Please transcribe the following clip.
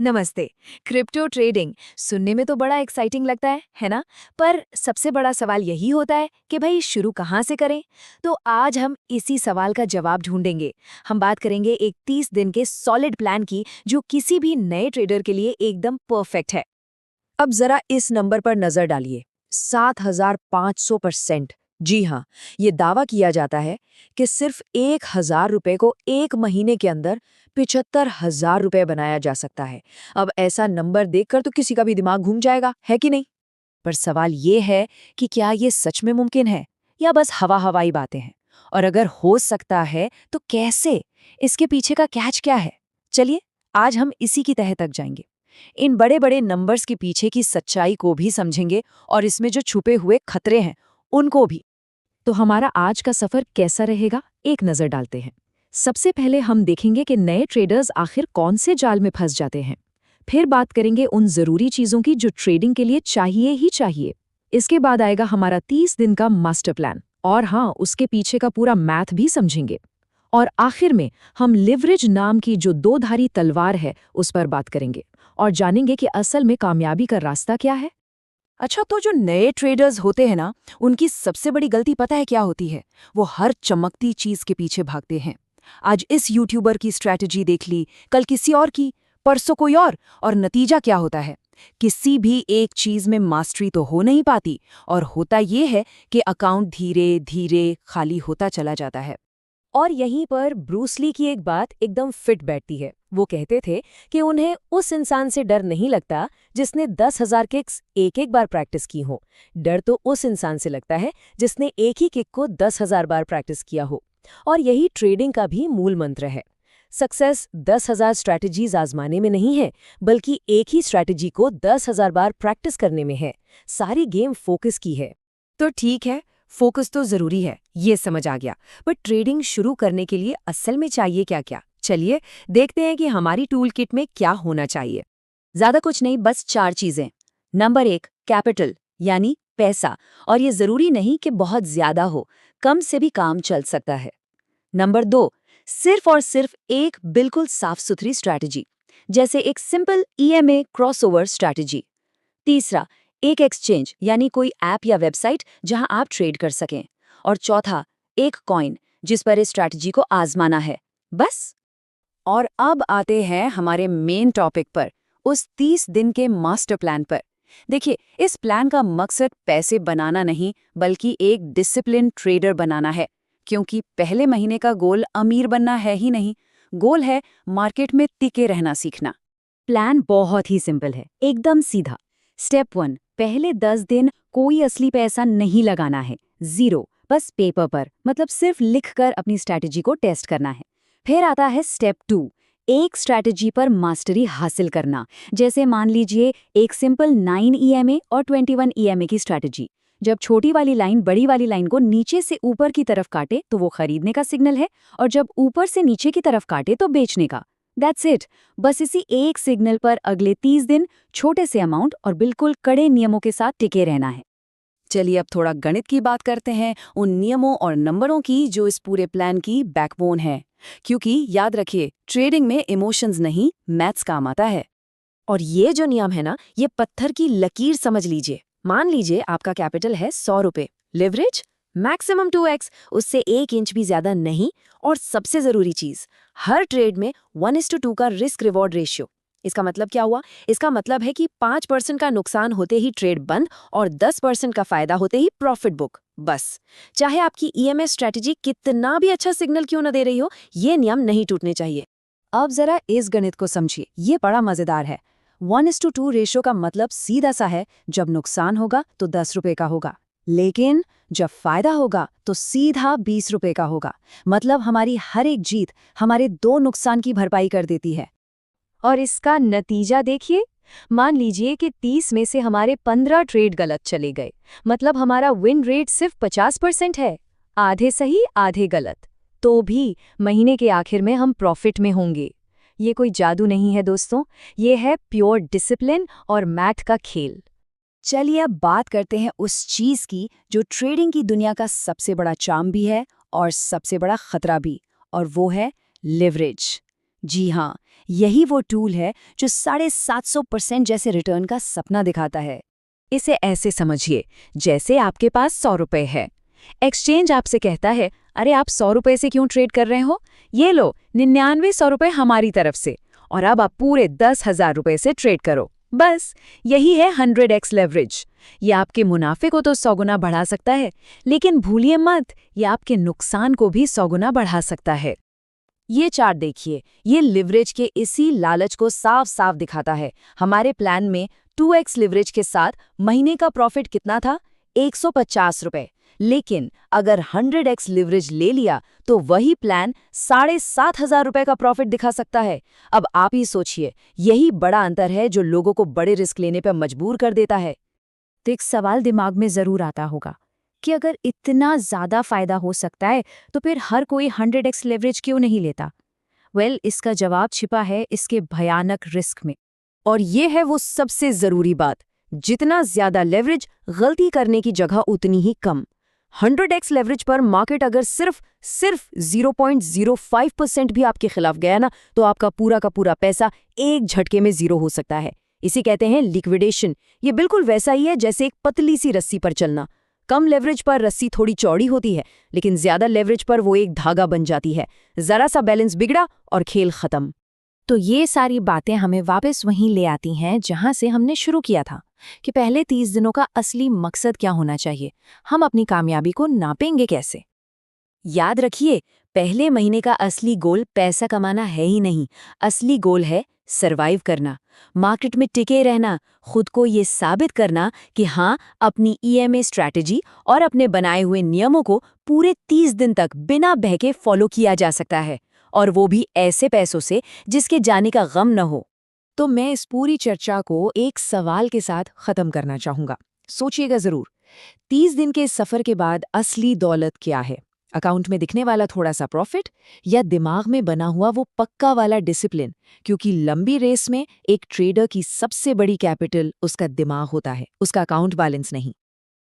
नमस्ते। Crypto trading सुनने में तो बड़ा एक्साइटिंग लगता है ना? पर सबसे बड़ा सवाल यही होता है कि भाई शुरू कहाँ से करें? तो आज हम इसी सवाल का जवाब ढूंढेंगे। हम बात करेंगे एक 30 दिन के सॉलिड प्लान की जो किसी भी नए ट्रेडर के लिए एकदम परफेक्ट है। अब जरा इस नंबर पर नजर डालिए। 7,500%। जी हाँ, ये दावा किया जाता है कि सिर्फ 1,000 रुपए को एक महीने के अंदर 75,000 रुपए बनाया जा सकता है। अब ऐसा नंबर देखकर तो किसी का भी दिमाग घूम जाएगा, है कि नहीं? पर सवाल ये है कि क्या ये सच में मुमकिन है या बस हवा हवाई बातें हैं? और अगर हो सकता है तो कैसे? इसके पीछे का कैच क्या है? चलिए, आज हम इसी की तह तक जाएंगे। इन बड़े बड़े नंबर्स के पीछे की सच्चाई को भी समझेंगे और इसमें जो छुपे हुए खतरे हैं उनको भी। तो हमारा आज का सफर कैसा रहेगा, एक नजर डालते हैं। सबसे पहले हम देखेंगे कि नए ट्रेडर्स आखिर कौन से जाल में फंस जाते हैं। फिर बात करेंगे उन जरूरी चीजों की जो ट्रेडिंग के लिए चाहिए ही चाहिए। इसके बाद आएगा हमारा 30 दिन का मास्टर प्लान, और हाँ, उसके पीछे का पूरा मैथ भी समझेंगे। और आखिर में हम लिवरेज नाम की जो दो-धारी तलवार है उस पर बात करेंगे और जानेंगे कि असल में कामयाबी का रास्ता क्या है। अच्छा, तो जो नए ट्रेडर्स होते हैं ना, उनकी सबसे बड़ी गलती पता है क्या होती है? वो हर चमकती चीज के पीछे भागते हैं। आज इस यूट्यूबर की स्ट्रैटेजी देख ली, कल किसी और की, परसों कोई और नतीजा क्या होता है? किसी भी एक चीज में मास्टरी तो हो नहीं पाती, और होता ये है कि अकाउंट धीरे धीरे खाली होता चला जाता है। और यहीं पर ब्रूस ली की एक बात एकदम फिट बैठती है। वो कहते थे कि उन्हें उस इंसान से डर नहीं लगता जिसने 10,000 किक्स एक एक बार प्रैक्टिस की हो। डर तो उस इंसान से लगता है जिसने एक ही किक को 10,000 बार प्रैक्टिस किया हो। और यही ट्रेडिंग का भी मूल मंत्र है। सक्सेस 10,000 स्ट्रैटेजीज आजमाने में नहीं है, बल्कि एक ही स्ट्रैटेजी को 10,000 बार प्रैक्टिस करने में है। सारी गेम फोकस की है। तो ठीक है, फोकस तो जरूरी है, ये समझ आ गया। पर ट्रेडिंग शुरू करने के लिए असल में चाहिए क्या क्या? चलिए देखते हैं कि हमारी टूल किट में क्या होना चाहिए। ज्यादा कुछ नहीं, बस 4 चीजें। नंबर 1, कैपिटल, यानी पैसा। और ये जरूरी नहीं कि बहुत ज्यादा हो, कम से भी काम चल सकता है। नंबर 2, सिर्फ और सिर्फ एक बिल्कुल साफ सुथरी स्ट्रैटेजी, जैसे एक सिंपल ईएमए क्रॉसओवर स्ट्रैटेजी। तीसरा, एक एक्सचेंज, यानी कोई ऐप या वेबसाइट जहां आप ट्रेड कर सकें। और चौथा, एक कॉइन जिस पर इस स्ट्रैटेजी को आजमाना है, बस। और अब आते हैं हमारे मेन टॉपिक पर, उस 30 दिन के मास्टर प्लान पर। देखिए, इस प्लान का मकसद पैसे बनाना नहीं, बल्कि एक डिसिप्लिन ट्रेडर बनाना है। क्योंकि पहले महीने का गोल अमीर बनना है ही नहीं, गोल है मार्केट में टिके रहना सीखना। प्लान बहुत ही सिंपल है, एकदम सीधा। स्टेप 1, पहले 10 दिन कोई असली पैसा नहीं लगाना है, जीरो, बस पेपर पर, मतलब सिर्फ लिखकर अपनी स्ट्रैटेजी को टेस्ट करना है। फिर आता है स्टेप 2, एक स्ट्रैटेजी पर मास्टरी हासिल करना। जैसे मान लीजिए एक सिंपल 9 ईएमए और 21 ईएमए की स्ट्रैटेजी। जब छोटी वाली लाइन बड़ी वाली लाइन को नीचे से ऊपर की तरफ काटे तो वो खरीदने का सिग्नल है, और जब ऊपर से नीचे की तरफ काटे तो बेचने का। That's it. बस इसी एक सिग्नल पर अगले 30 दिन छोटे से अमाउंट और बिल्कुल कड़े नियमों के साथ टिके रहना है। चलिए अब थोड़ा गणित की बात करते हैं, उन नियमों और नंबरों की जो इस पूरे प्लान की बैकबोन है। क्योंकि याद रखिए, ट्रेडिंग में इमोशंस नहीं, मैथ्स काम आता है। और ये जो नियम है ना, ये पत्थर की लकीर समझ लीजिए। मान लीजिए आपका कैपिटल है 100 रुपए, लिवरेज मैक्सिमम 2x, उससे 1 इंच भी ज्यादा नहीं। और सबसे जरूरी चीज, हर ट्रेड में 1:2 का रिस्क रिवॉर्ड रेशियो। इसका मतलब क्या हुआ? इसका मतलब है कि 5% का नुकसान होते ही ट्रेड बंद और 10% का फायदा होते ही प्रॉफिट बुक। बस, चाहे आपकी ईएमएस स्ट्रैटेजी कितना भी अच्छा सिग्नल क्यों न दे रही हो, ये नियम नहीं टूटने चाहिए। अब जरा इस गणित को समझिए, ये बड़ा मजेदार है। 1:2 रेशो का मतलब सीधा सा है, जब नुकसान होगा तो 10 रुपए का होगा, लेकिन जब फायदा होगा तो सीधा 20 रुपए का होगा। मतलब हमारी हर एक जीत हमारे 2 नुकसान की भरपाई कर देती है। और इसका नतीजा देखिए, मान लीजिए कि 30 में से हमारे 15 ट्रेड गलत चले गए, मतलब हमारा विन रेट सिर्फ 50% है। आधे सही आधे गलत, तो भी महीने के आखिर में हम प्रॉफिट में होंगे। ये कोई जादू नहीं है दोस्तों, ये है प्योर डिसिप्लिन और मैथ का खेल। चलिए अब बात करते हैं उस चीज की जो ट्रेडिंग की दुनिया का सबसे बड़ा चार्म भी है और सबसे बड़ा खतरा भी, और वो है लिवरेज। जी हाँ, यही वो टूल है जो 750% जैसे रिटर्न का सपना दिखाता है। इसे ऐसे समझिए, जैसे आपके पास 100 रुपए है। एक्सचेंज आपसे कहता है, अरे आप 100 रुपए से क्यों ट्रेड कर रहे हो? ये लो 99 रुपए हमारी तरफ से, और अब आप पूरे 10,000 रुपए से ट्रेड करो। बस यही है 100x लेवरेज। ये आपके मुनाफे को तो 100 गुना बढ़ा सकता है, लेकिन भूलिए मत, ये आपके नुकसान को भी 100 गुना बढ़ा सकता है। ये चार्ट देखिए, ये लिवरेज के इसी लालच को साफ साफ दिखाता है। हमारे प्लान में 2x लिवरेज के साथ महीने का प्रॉफिट कितना था? 150 रुपए। लेकिन अगर 100x लिवरेज ले लिया तो वही प्लान 7,500 रुपए का प्रॉफिट दिखा सकता है। अब आप ही सोचिए, यही बड़ा अंतर है जो लोगों को बड़े रिस्क लेने पर मजबूर कर देता है। तो एक सवाल दिमाग में जरूर आता होगा कि अगर इतना ज्यादा फायदा हो सकता है तो फिर हर कोई 100x लेवरेज क्यों नहीं लेता? इसका जवाब छिपा है इसके भयानक रिस्क में। और ये है वो सबसे जरूरी बात, जितना ज्यादा लेवरेज, गलती करने की जगह उतनी ही कम। 100x लेवरेज पर मार्केट अगर सिर्फ 0.05% भी आपके खिलाफ गया ना, तो आपका पूरा का पूरा पैसा एक झटके में जीरो हो सकता है। इसे कहते हैं लिक्विडेशन। ये बिल्कुल वैसा ही है जैसे एक पतली सी रस्सी पर चलना। कम लेवरेज पर रस्सी थोड़ी चौड़ी होती है, लेकिन ज्यादा लेवरेज पर वो एक धागा बन जाती है। जरा सा बैलेंस बिगड़ा और खेल खत्म। तो ये सारी बातें हमें वापस वहीं ले आती हैं जहां से हमने शुरू किया था, कि पहले 30 दिनों का असली मकसद क्या होना चाहिए। हम अपनी कामयाबी को नापेंगे कैसे? याद रखिए, पहले महीने का असली गोल पैसा कमाना है ही नहीं। असली गोल है सरवाइव करना, मार्केट में टिके रहना, खुद को ये साबित करना कि हाँ, अपनी EMA स्ट्रैटेजी और अपने बनाए हुए नियमों को पूरे 30 दिन तक बिना बहके फॉलो किया जा सकता है, और वो भी ऐसे पैसों से जिसके जाने का गम न हो। तो मैं इस पूरी चर्चा को एक सवाल के साथ खत्म करना चाहूंगा। सोचिएगा जरूर, 30 दिन के सफर के बाद असली दौलत क्या है? अकाउंट में दिखने वाला थोड़ा सा प्रॉफिट, या दिमाग में बना हुआ वो पक्का वाला डिसिप्लिन? क्योंकि लंबी रेस में एक ट्रेडर की सबसे बड़ी कैपिटल उसका दिमाग होता है, उसका अकाउंट बैलेंस नहीं।